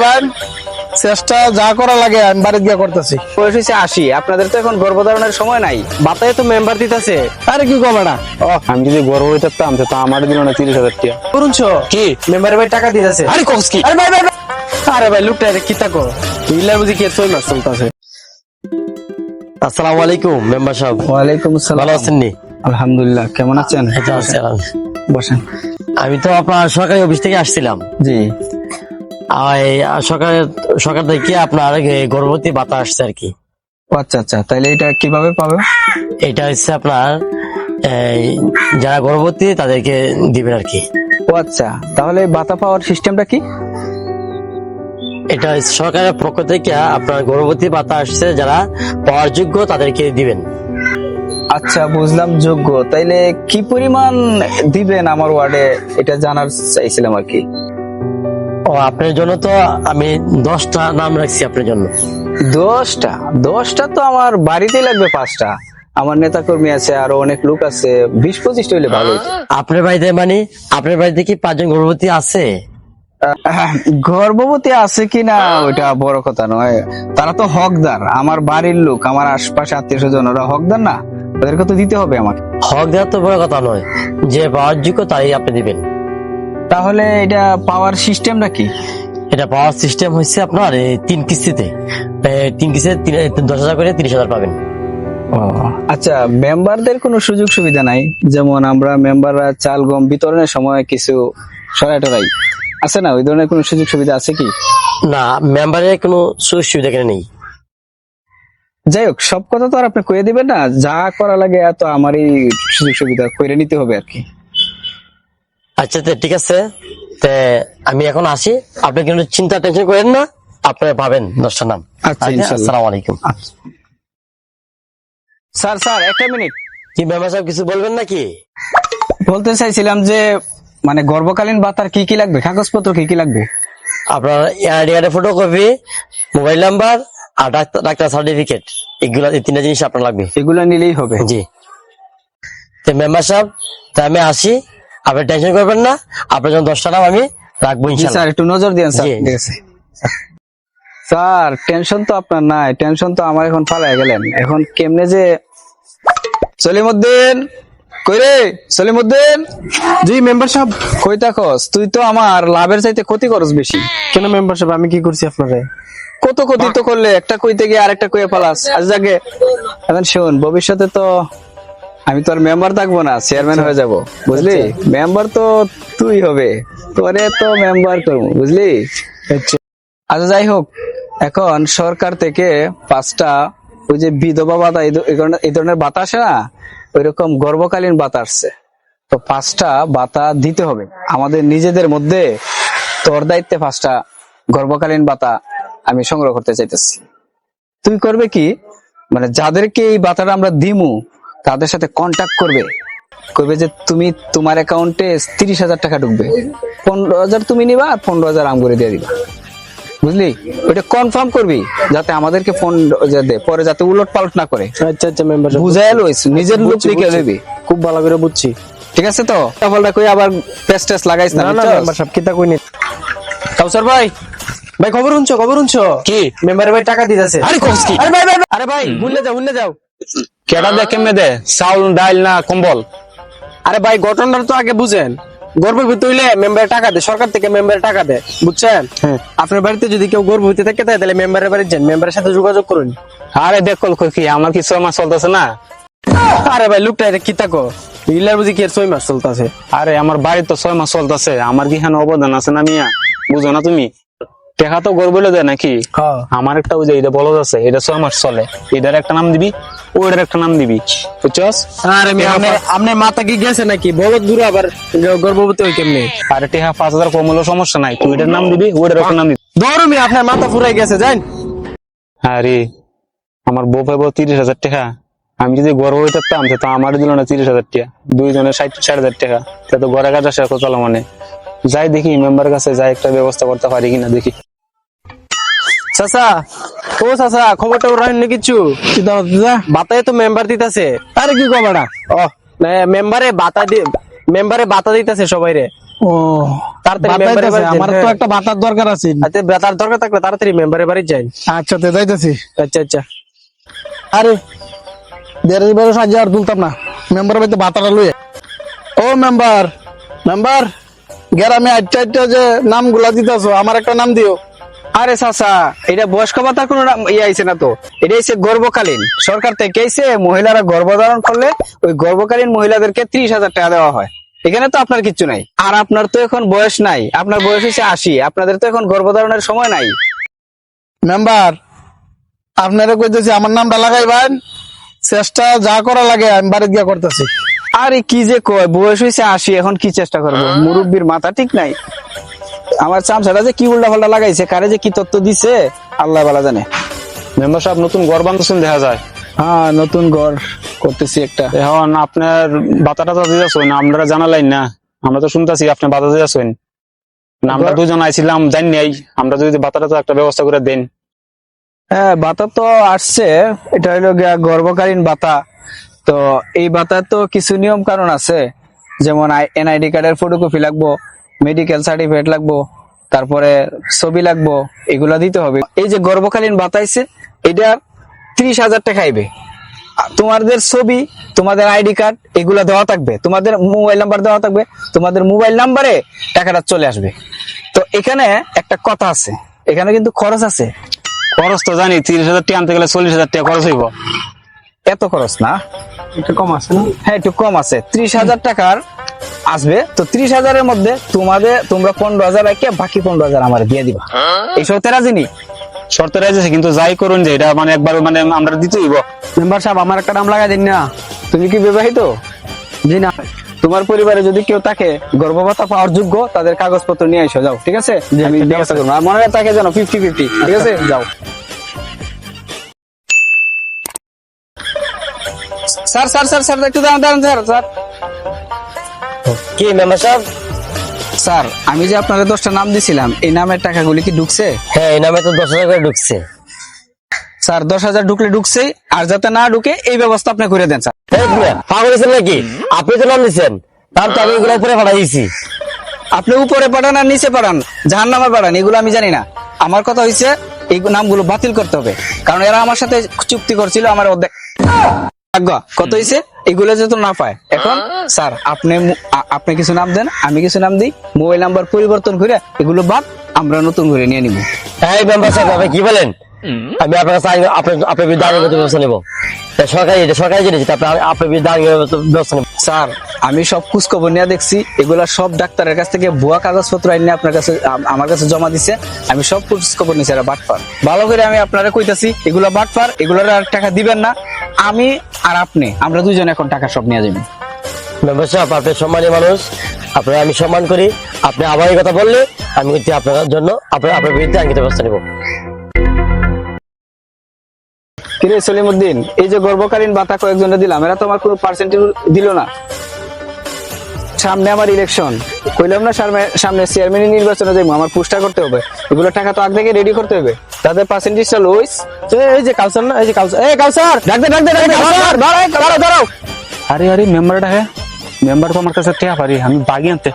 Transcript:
ভাই চেষ্টা যা করা লাগে আমি বাড়িতে গিয়ে করতেছি। বয়স হয়েছে 80, আপনাদের তো এখন গর্ভধারণের সময় নাই, বাতায় তো মেম্বার দিতেছে। আরে কি কবে না আমি যদি গর্ব হয়ে থাকতাম তো আমার দিল না 30,000 টাকা। করুনছো কি মেম্বারের ভাই টাকা দিতেছে? আরে কস কি আরে ভাই আরে ভাই লুকটা কি তাকো ইল্লা বুঝি কি 6 মাস চলতেছে। আসসালামু আলাইকুম মেম্বার সাহেব, ওয়ালাইকুম আসসালাম। ভালো আছেন নি? আলহামদুলিল্লাহ, কেমন আছেন? বসেন। আমি তো আপনার সরকারি অফিস থেকে আসছিলাম। জি। সরকার থেকে আপনার গর্ভবতী ভাতা আসছে আর কি। আচ্ছা আচ্ছা, তাহলে এটা কিভাবে পাবে? এটা হচ্ছে আপনার যারা গর্ভবতী তাদেরকে দিবেন আর কি। ও আচ্ছা, তাহলে ভাতা পাওয়ার সিস্টেমটা কি? এটা সরকারের পক্ষ থেকে আপনার গর্ভবতী ভাতা আসছে, যারা পাওয়ার যোগ্য তাদেরকে দিবেন। আচ্ছা বুঝলাম, যোগ্য। তাইলে কি পরিমাণ দিবেন আমার ওয়ার্ডে, এটা জানার চাইছিলাম আর কি। ও আপনার জন্য তো আমি 10টা নাম রাখছি আপনার জন্য। 10টা তো আমার বাড়িতেই লাগবে। 5টা আমার নেতা কর্মী আছে, আরো অনেক লোক আছে, 20-25টা হইলে ভালো হইতো। আপনার বাড়িতে মানে আপনার বাড়িতে কি 5জন গর্ভবতী আছে? গর্ভবতী আছে কিনা ওইটা বড় কথা নয়, তারা তো হকদার, আমার বাড়ির লোক, আমার আশপাশে আত্মীয় স্বজন, ওরা হকদার না, ওদেরকে তো দিতে হবে আমাকে। হক দেওয়া তো বড় কথা নয়, যে পাওয়ার যোগ্য তাই আপনি দিবেন। তাহলে এটা পাওয়ার সিস্টেমটা কি? এটা পাওয়ার সিস্টেম হচ্ছে আপনার 3 কিস্তিতে, 3 কিস্তিতে 10,000 করে 30,000 পাবেন। আচ্ছা, মেম্বারদের কোনো সুযোগ সুবিধা নাই? যেমন আমরা মেম্বাররা চাল গম বিতরণের সময় কিছু সরাই আছে না, ওই ধরনের কোনো সুযোগ সুবিধা আছে কি? না, মেম্বারের কোনো সুযোগ সুবিধা এখানে নেই। যাই হোক, সব কথা তো আর আপনি কয়ে দিবেন না, যা করা লাগে এত আমারই সুযোগ সুবিধা করে নিতে হবে আর কি। আচ্ছা ঠিক আছে, আমি এখন আসি, আপনি কিন্তু চিন্তা টেনশন করেন না, আপনারা পাবেন 10টা নাম। আচ্ছা, ইনশাআল্লাহ। আসসালামু আলাইকুম। স্যার একটা মিনিট। কি মেম্বার সাহেব কিছু বলবেন নাকি? বলতে চাইছিলাম যে মানে গর্ভকালীন ভাতার কি কি লাগবে, কাগজপত্র কি কি লাগবে? আপনার আইডি কার্ডের ফটোকপি, মোবাইল নাম্বার আর ডাক্তার সার্টিফিকেট, এগুলো এই 3টা জিনিস আপনার লাগবে। এগুলো নিলেই হবে? জি। তো মেম্বার সাহেব, আমি আসি, আপনি টেনশন করবেন না, আপনার জন্য 10টা নাম আমি রাখবো ইনশাআল্লাহ। স্যার একটু নজর দিন স্যার। জি। ঠিক আছে স্যার, টেনশন তো আপনার নাই, টেনশন তো আমার এখন পালায় গেলেন। এখন কেমনে যে সলিমউদ্দিন, কই রে সলিমউদ্দিন? জি মেম্বার সাহেব। কই থাকস? তুই তো আমার লাভের চাইতে ক্ষতি করস বেশি। কেন মেম্বার সাহেব, আমি কি করছি আপনারে? কত ক্ষতি তো করলে, একটা কইতে গিয়ে আরেকটা কইয়ে পালাস। আজ যাকে এখন শোন, ভবিষ্যতে তো আমি তো আর মেম্বার থাকবো না, চেয়ারম্যান হয়ে যাব, বুঝলি? মেম্বার তো তুই হবে, তোরে তো মেম্বার করবো, বুঝলি? আচ্ছা যাই হোক, এখন সরকার থেকে 5টা ওই যে বিধবা ভাতা এই ধরনের ভাতা আসে না, ওইরকম গর্ভকালীন ভাতা আসছে। তো 5টা ভাতা দিতে হবে আমাদের নিজেদের মধ্যে। তোর দায়িত্বে 5টা গর্ভকালীন ভাতা আমি সংগ্রহ করতে চাইতেছি। তুই করবে কি, মানে যাদেরকে এই ভাতাটা আমরা দিমু তাদের সাথে কন্ট্যাক্ট করবে যে তুমি তোমার অ্যাকাউন্টে 30,000 টাকা ঢুকবে, 15,000 তুমি নিবা আর 15,000 আম করে দিয়ে দিবা, বুঝলি? ওইটা কনফার্ম করবি যাতে আমাদেরকে ফোন দে, পরে যাতে উলট পালট না করে। আচ্ছা আচ্ছা মেম্বার সাহেব, বুঝাই লইস, নিজের লোক লিখে লইবি। খুব ভালো করে বুঝছি। ঠিক আছে তো? ফলটা কই আবার পেস্টেস লাগাইছ না। না না মেম্বার সাহেব, কিতা কইনি। কাউসার ভাই, ভাই খবর শুনছো? কি মেম্বারের ভাই টাকা দিতেছে। আরে কস কি? আরে ভাই ভুলে যাও। কেডা দে কেমনে দে? চাউল ডাল না কম্বল? আরে ভাই ঘটনাটা তো আগে বুঝেন। গর্ভবতী হইলে মেম্বারের টাকা দেয়, সরকার থেকে মেম্বারের টাকা দেয়, বুঝছেন? আপনার বাড়িতে যদি কেউ গর্ভবতী থাকে তাহলে মেম্বারের বাড়ি যান, মেম্বারের সাথে যোগাযোগ করুন। আরে দেখল কি আমার কি 6 মাস চলতেছে না? আরে ভাই লোকটা এটা কি তাকো ইল্লার বুঝি কি 6 মাস চলতেছে? আরে আমার বাড়ি তো 6 মাস চলতেছে, আমার কি এখানে অবদান আছে না মিয়া? বুঝো না তুমি? টেকা তো গর্বলে দেয় নাকি? আমার একটা ওই যে এটা বলদ আছে, এটা 6 মাস চলে, এটার একটা নাম দিবি, ওইটার একটা নাম দিবি, বুঝছস? আরে আপনার মাথা কি গেছে নাকি? বলদ দূরে আবার গর্ভবতী হই কেমনে? আরে টেকা 5,000 কম হলেও সমস্যা নাই, তুই এটার নাম দিবি, ওইটার একটা নাম দিবি। ধরুমি আপনার মাথা ফুরাই গেছে, জান? আরে আমার বউ পাবো 30,000 টাকা, আমি যদি গর্ব হয়ে থাকতাম তো আমার দিল না 30,000 টাকা, দুইজনের 60,000 টাকা, তো ঘরে কাজ আসে কত মানে। যাই দেখি মেম্বার কাছে যাই, একটা ব্যবস্থা করতে পারি কিনা দেখি। চাচা, ও চাচা, খবরটা রাখেন না কিছু? বাতায় তো মেম্বার দিতেছে। আরে কি খবর? মেম্বারে বাতা দিতেছে সবাই রে। ও তাড়াতাড়ি বাতাইতেছে, মেম্বারের বাড়ি আমার যান, তো হ্যাঁ। একটা বাতার দরকার আছে। আচ্ছা বেতার দরকার থাকলে তাড়াতাড়ি মেম্বারের বাড়ি যাই। আচ্ছা তে যাইতেছি। আচ্ছা আচ্ছা আরে দেড় বেরো সাজিয়ে আর তুলতাম না, মেম্বার বাড়িতে বাতাটা লইয়ে। ও মেম্বার, মেম্বার গ্রামে আটটা আটটা যে নাম গুলা দিতেছো, আমার একটা নাম দিও। আরে চাচা, এটা বয়স্ক ভাতার কোনো ইয়ে আইছে না তো, এটা হচ্ছে গর্ভকালীন। সরকার থেকে এসে মহিলারা গর্ভধারণ করলে ওই গর্ভকালীন মহিলাদেরকে 30,000 টাকা দেওয়া হয়। এখানে তো আপনার কিচ্ছু নাই, আর আপনার তো এখন বয়স নাই, আপনার বয়স হচ্ছে 80, আপনাদের তো এখন গর্ভধারণের সময় নাই। মেম্বার আপনারা কইতেছি আমার নামটা লাগাইবেন, চেষ্টা যা করা লাগে আমি বাড়িতে গিয়া করতেছি। আরে কি যে কয়, বয়স হয়েছে 80, এখন কি চেষ্টা করবো? মুরব্বীর মাথা ঠিক নাই। আমার চামচাটা যে কি উল্টা পাল্টা লাগাইছে, কারে যে কি তত্ত্ব দিছে আল্লাহ বালা জানে। মেম্বার সাহেব নতুন ঘর বান্ধছেন দেখা যায়। হ্যাঁ, নতুন ঘর করতেছি একটা। এখন আপনার বাতাটা তো দিয়েছেন, আপনারা জানালেন না, আমরা তো শুনতেছি আপনি বাতা দিয়েছেন না। আমরা দুজন আইছিলাম জানি নাই, আমরা যদি বাতাটা তো একটা ব্যবস্থা করে দেন। হ্যাঁ, ভাতা তো আসছে, এটা হলো গিয়া গর্ভকালীন ভাতা। তো এই ভাতার তো কিছু নিয়ম কারণ আছে, যেমন এনআইডি কার্ডের ফটোকপি লাগবো, মেডিকেল সার্টিফিকেট লাগবো, তারপরে ছবি লাগবো, এগুলা দিতে হবে। এই যে গর্ভকালীন ভাতা আইছে, এটা 30,000 টাকা আইবে। তোমাদের ছবি, তোমাদের আইডি কার্ড এগুলা দেওয়া থাকবে, তোমাদের মোবাইল নাম্বার দেওয়া থাকবে, তোমাদের মোবাইল নাম্বারে টাকাটা চলে আসবে। তো এখানে একটা কথা আছে, এখানে কিন্তু খরচ আছে। খরচ তো জানি, 30,000 টাকা আনতে গেলে 40,000 টাকা খরচ হইব। এত খরচ না, একটু কম আছে না? হ্যাঁ একটু কম আছে, 30,000 টাকার আসবে। তো 30,000-এর মধ্যে তোমরা 15,000 রেখে বাকি 15,000 আমার দিয়ে দিবা। এই শর্তে রাজি নি? শর্তে রাজি, কিন্তু যাই করুন যে এটা মানে একবার মানে আমরা দিতে হইব। মেম্বার সাহেব আমার একটা নাম লাগাই দিন না। তুমি কি বিবাহিত? জি না। তোমার পরিবারে যদি কেউ থাকে গর্ভভাতা পাওয়ার যোগ্য, তাদের কাগজপত্র নিয়ে এসো, যাও। ঠিক আছে, আমি ঠিক ব্যবস্থা আছে। করবো। আর মনে হয় তাকে যেন 50-50, ঠিক আছে, যাও। স্যার স্যার স্যার স্যার একটু দাঁড়ান দাঁড়ান স্যার। স্যার কি মেম্বার সাহেব? স্যার, আমি যে আপনাদের 10টা নাম দিছিলাম, এই নামের টাকাগুলি কি ঢুকছে? হ্যাঁ, এই নামে তো 10,000 করে ঢুকছে। স্যার 10,000 ঢুকলে ঢুকছেই, আর যাতে না ঢুকে এই ব্যবস্থা আপনি করে দেন স্যার। এই মিয়া, পাগল হয়েছেন নাকি? আপনি তো নাম দিচ্ছেন, তার তো আমি এগুলো উপরে পাঠাই দিয়েছি। আপনি উপরে পাঠান আর নিচে পাঠান, জাহান্নামে পাঠান, এগুলো আমি জানি না। আমার কথা হয়েছে এই নামগুলো বাতিল করতে হবে, কারণ এরা আমার সাথে চুক্তি করছিল আমার অর্ধেক আজ্ঞা। কত হয়েছে এগুলো যেহেতু না পায়। এখন স্যার আপনি কিছু নাম দেন, আমি কিছু নাম দিই, মোবাইল নাম্বার পরিবর্তন করে এগুলো বাদ আমরা নতুন করে নিয়ে নিব। এই মেম্বার সাহেব, আপনি কি বলেন? আমি আপনার কাছে আপনার বিরুদ্ধে আইনগত ব্যবস্থা নেবো। সরকারি জিনিস, আপনার বিরুদ্ধে আইনগত ব্যবস্থা নেবো। স্যার, আমি সব খোঁজ খবর নিয়ে দেখছি, এগুলা সব ডাক্তারের কাছ থেকে ভুয়া কাগজপত্র আইনে আপনার কাছে আমার কাছে জমা দিছে। আমি সব খোঁজ খবর নিছি, এরা বাটপার। ভালো করে আমি আপনারা কইতাছি, এগুলা বাটপার, এগুলার আর টাকা দিবেন না। আমি আর আপনি, আমরা দুজন এখন টাকা সব নিয়ে যাবেন। মেম্বার সাহেব, আপনি সম্মানী মানুষ, আপনার আমি সম্মান করি। আপনি আবার এই কথা বললে আমি কিন্তু আপনার জন্য আপনার বিরুদ্ধে আইনগত ব্যবস্থা নেবো। কিরে সলিমউদ্দিন, এই যে গর্ভকালীন ভাতা কয়েকজনে দিলাম, এরা তো আমার কোনো পার্সেন্টেজ দিল না। সামনে আমার ইলেকশন, কইলাম না সামনে চেয়ারম্যান নির্বাচনে যাবো, আমার পোস্টার করতে হবে, এগুলো টাকা তো আগে থেকে রেডি করতে হবে। তাদের পার্সেন্টেজটা লইস। এই যে কাউসার না, এই যে কাউসার, এই কাউসার ডাকতে দাঁড়াও। আরে আরে মেম্বারটা, হ্যাঁ মেম্বার তো আমার কাছে টাকা পারি, আমি বাগি আনতে